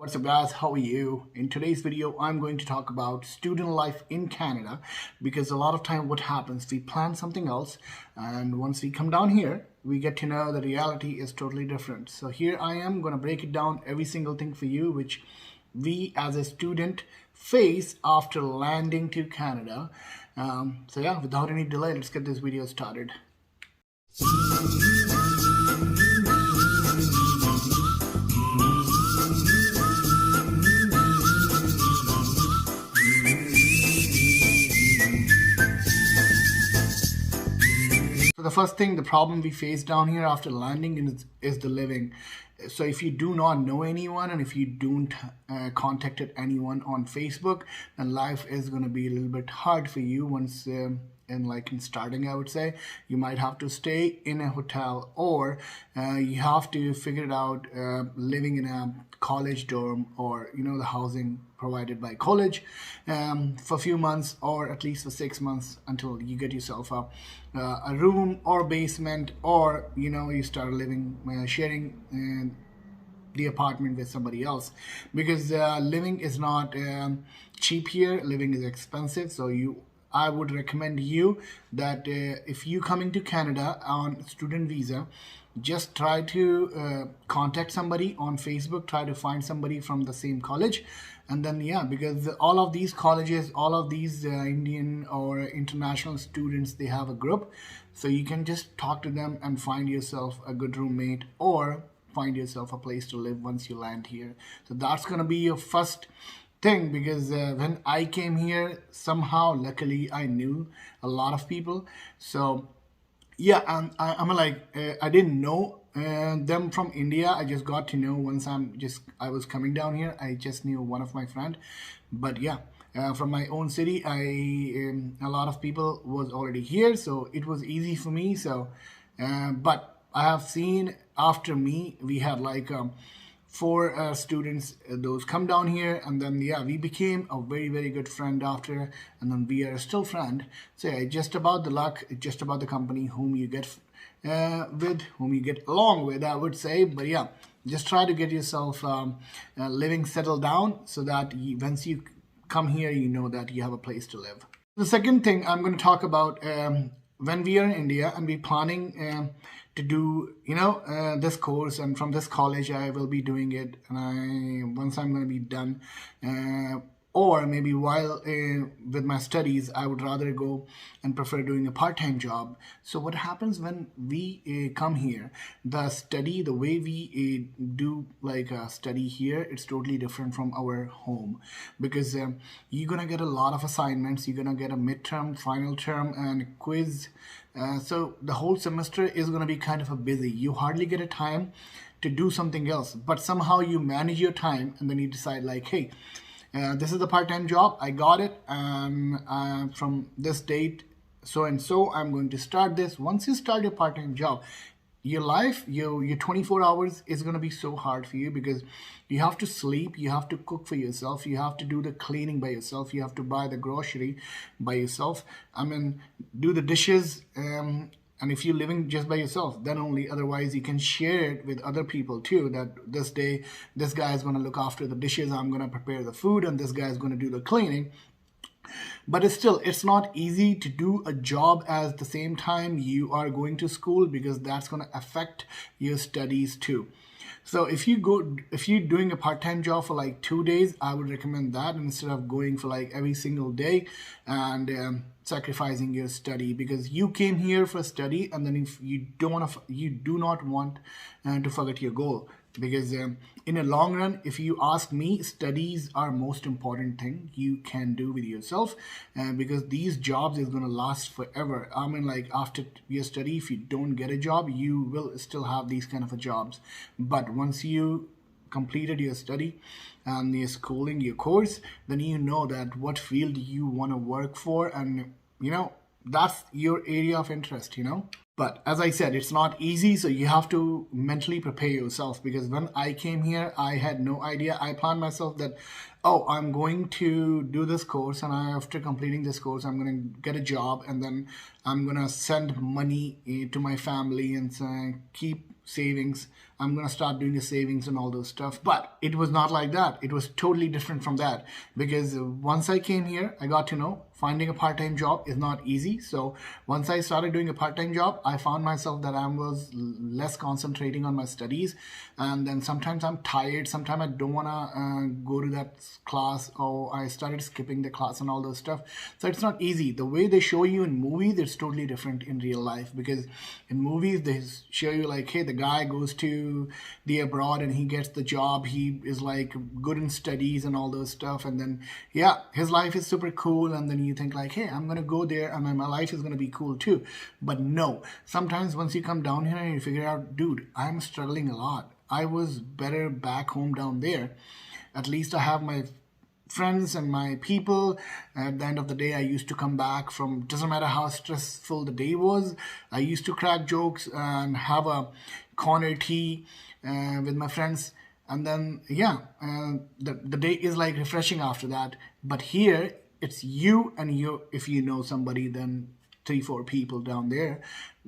What's up guys, how are you? In today's video, I'm going to talk about student life in Canada because a lot of time what happens, we plan something else and once we come down here, we get to know the reality is totally different. So here I am going to break it down every single thing for you which we as a student face after landing to Canada. So yeah, without any delay, let's get this video started. So the first thing, the problem we face down here after landing is the living. So if you do not know anyone and if you don't contacted anyone on Facebook, then life is going to be a little bit hard for you once in starting. I would say you might have to stay in a hotel or you have to figure it out living in a college dorm or the housing provided by college for a few months or at least for 6 months until you get yourself a room or basement, or you start living sharing the apartment with somebody else, because living is not cheap here. Living is expensive. So I would recommend you that if you coming to Canada on student visa, just try to contact somebody on Facebook, try to find somebody from the same college, and then because all of these colleges, all of these Indian or international students, they have a group, so you can just talk to them and find yourself a good roommate or find yourself a place to live once you land here. So that's gonna be your first thing, because when I came here, somehow luckily I knew a lot of people. So yeah, I didn't know them from India. I just got to know once I was coming down here. I just knew one of my friend, but yeah, from my own city, a lot of people was already here, so it was easy for me. So but I have seen after me, we had like four students, those come down here, and then we became a very good friend after, and then we are still friend. So yeah, it's just about the luck, it's just about the company whom you get with, whom you get along with, I would say. But yeah, just try to get yourself living settled down so that once you come here, you know that you have a place to live. The second thing I'm going to talk about, when we are in India and we're planning to do this course, and from this college I will be doing it, and once I'm going to be done, or maybe while with my studies, I would rather go and prefer doing a part-time job. So what happens when we come here, the study, the way we do like study here, it's totally different from our home, because you're gonna get a lot of assignments, you're gonna get a midterm, final term, and quiz. So the whole semester is gonna be kind of a busy. You hardly get a time to do something else, but somehow you manage your time, and then you decide like, hey, this is the part-time job, I got it, from this date so and so I'm going to start this. Once you start your part-time job, your life, your 24 hours is going to be so hard for you, because you have to sleep, you have to cook for yourself, you have to do the cleaning by yourself, you have to buy the grocery by yourself, do the dishes, and if you're living just by yourself, then only. Otherwise you can share it with other people too, that this day this guy is going to look after the dishes, I'm going to prepare the food, and this guy is going to do the cleaning. But it's not easy to do a job at the same time you are going to school, because that's going to affect your studies too. So if you're doing a part-time job for like 2 days, I would recommend that instead of going for like every single day and sacrificing your study, because you came here for study, and then if you do not want to forget your goal. Because in the long run, if you ask me, studies are most important thing you can do with yourself, because these jobs is going to last forever. Like after your study, if you don't get a job, you will still have these kind of jobs. But once you completed your study and your schooling, your course, then you know that what field you want to work for, and that's your area of interest. But as I said, it's not easy, so you have to mentally prepare yourself, because when I came here, I had no idea. I planned myself that, oh, I'm going to do this course, and after completing this course, I'm going to get a job, and then I'm going to send money to my family and keep savings I'm gonna start doing the savings and all those stuff. But it was not like that. It was totally different from that, because once I came here, I got to know finding a part-time job is not easy. So once I started doing a part-time job, I found myself that I was less concentrating on my studies, and then sometimes I'm tired, sometimes I don't want to go to that class, or I started skipping the class and all those stuff. So it's not easy. The way they show you in movies, it's totally different in real life, because in movies they show you like, hey, the guy goes to the abroad and he gets the job, he is like good in studies and all those stuff, and then yeah, his life is super cool, and then you think like, hey, I'm gonna go there and my life is gonna be cool too. But no, sometimes once you come down here and you figure out, dude, I'm struggling a lot. I was better back home down there. At least I have my friends and my people. At the end of the day, I used to come back from, doesn't matter how stressful the day was, I used to crack jokes and have a corner tea with my friends, and then yeah, the day is like refreshing after that. But here it's you and you, if you know somebody, then 3-4 people down there,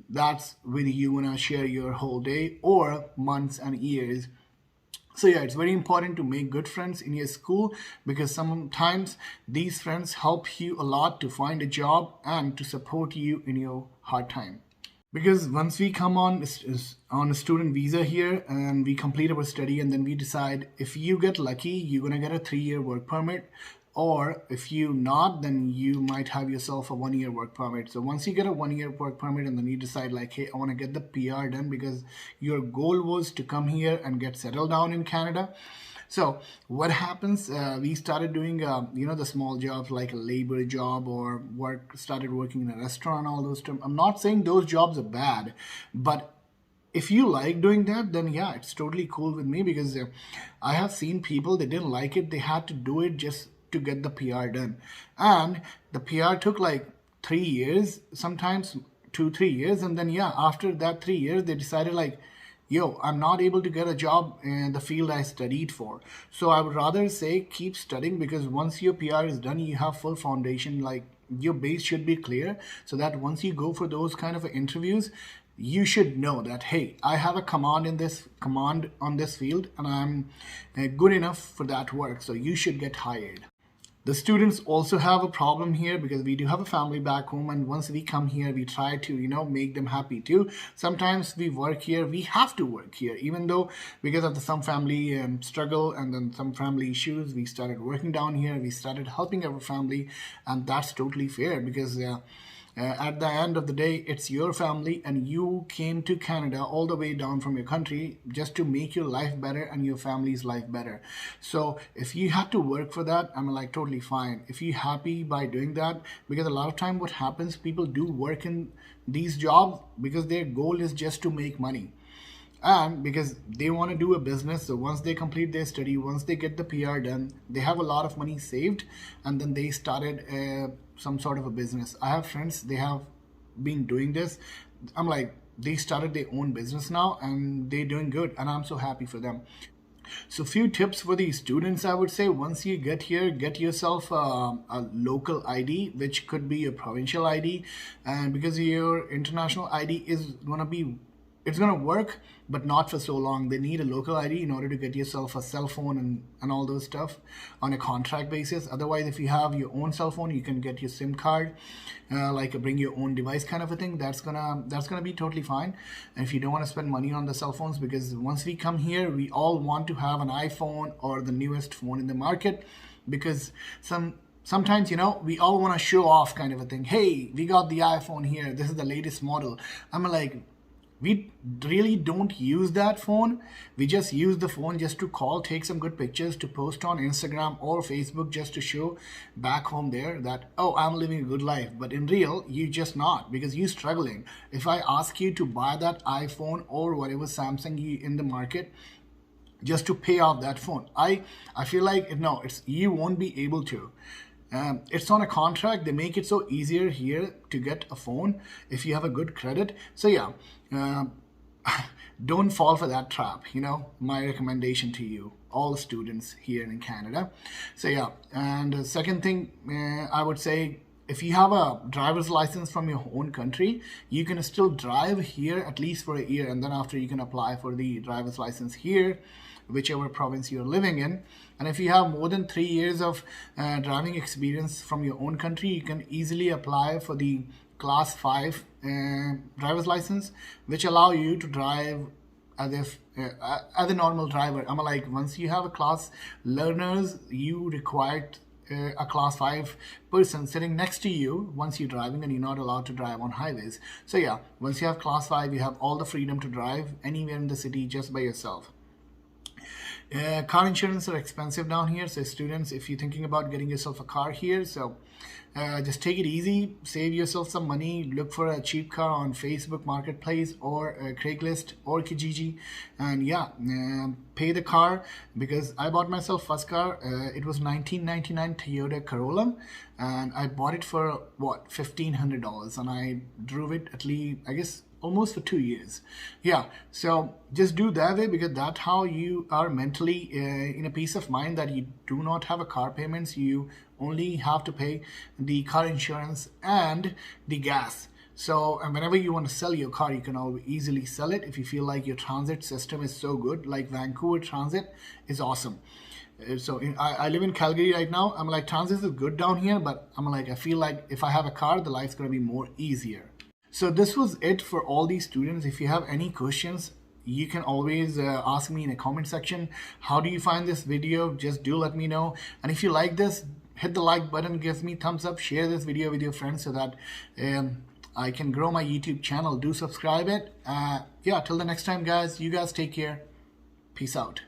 that's with you wanna share your whole day or months and years. So yeah, it's very important to make good friends in your school, because sometimes these friends help you a lot to find a job and to support you in your hard time. Because once we come on a student visa here and we complete our study, and then we decide, if you get lucky, you're gonna get a 3-year work permit, or if you not, then you might have yourself a 1-year work permit. So once you get a 1-year work permit, and then you decide like, hey, I want to get the PR done, because your goal was to come here and get settled down in Canada. So what happens, we started doing the small jobs like a labor job, or started working in a restaurant, all those stuff. I'm not saying those jobs are bad, but if you like doing that, then yeah, it's totally cool with me, because I have seen people, they didn't like it, they had to do it just to get the PR done, and the PR took like 3 years, sometimes 2-3 years, and then yeah, after that 3 years they decided like, yo, I'm not able to get a job in the field I studied for. So I would rather say keep studying, because once your PR is done, you have full foundation, like your base should be clear, so that once you go for those kind of interviews, you should know that, hey, I have a command on this field, and I'm good enough for that work, so you should get hired. The students also have a problem here, because we do have a family back home, and once we come here, we try to, make them happy too. Sometimes we work here, we have to work here, even though because of some family struggle and then some family issues, we started working down here, we started helping our family, and that's totally fair, because at the end of the day, it's your family, and you came to Canada all the way down from your country just to make your life better and your family's life better. So if you had to work for that, I'm like totally fine. If you're happy by doing that, because a lot of time what happens, people do work in these jobs because their goal is just to make money, and because they want to do a business. So once they complete their study, once they get the PR done, they have a lot of money saved, and then they started some sort of a business. I have friends, they have been doing this. I'm like, they started their own business now, and they're doing good, and I'm so happy for them. So few tips for the students, I would say, once you get here, get yourself a local ID, which could be a provincial ID, and because your international ID is gonna be, it's gonna work, but not for so long. They need a local ID in order to get yourself a cell phone and all those stuff on a contract basis. Otherwise, if you have your own cell phone, you can get your SIM card, like a bring your own device kind of a thing. That's gonna be totally fine. And if you don't want to spend money on the cell phones, because once we come here, we all want to have an iPhone or the newest phone in the market, because sometimes, we all want to show off kind of a thing. Hey, we got the iPhone here. This is the latest model. I'm like, we really don't use that phone. We just use the phone just to call, take some good pictures to post on Instagram or Facebook, just to show back home there that, oh, I'm living a good life. But in real, you just not, because you're struggling. If I ask you to buy that iPhone or whatever Samsung in the market just to pay off that phone, I feel like, no, you won't be able to. It's on a contract. They make it so easier here to get a phone if you have a good credit. So yeah, don't fall for that trap. My recommendation to you, all students here in Canada. So yeah, and the second thing I would say, if you have a driver's license from your own country, you can still drive here at least for a year, and then after you can apply for the driver's license here, whichever province you're living in. And if you have more than 3 years of driving experience from your own country, you can easily apply for the class 5 driver's license, which allow you to drive as a normal driver. I'm like, once you have a class learners, you required a class 5 person sitting next to you once you're driving, and you're not allowed to drive on highways. So yeah, once you have class 5, you have all the freedom to drive anywhere in the city just by yourself. Car insurance are expensive down here, so students, if you're thinking about getting yourself a car here, so just take it easy, save yourself some money, look for a cheap car on Facebook Marketplace or Craigslist or Kijiji, and yeah, pay the car. Because I bought myself first car, it was 1999 Toyota Corolla, and I bought it for what, $1,500, and I drove it at least, I guess, almost for 2 years. Yeah, so just do that way, because that's how you are mentally in a peace of mind that you do not have a car payments. You only have to pay the car insurance and the gas. So, and whenever you want to sell your car, you can easily sell it if you feel like your transit system is so good. Like Vancouver transit is awesome. So I live in Calgary right now. I'm like, transit is good down here, but I'm like, I feel like if I have a car, the life's gonna be more easier. So this was it for all these students. If you have any questions, you can always ask me in the comment section. How do you find this video? Just do let me know. And if you like this, hit the like button, give me thumbs up, share this video with your friends so that I can grow my YouTube channel. Do subscribe it. Yeah, till the next time, guys, you guys take care. Peace out.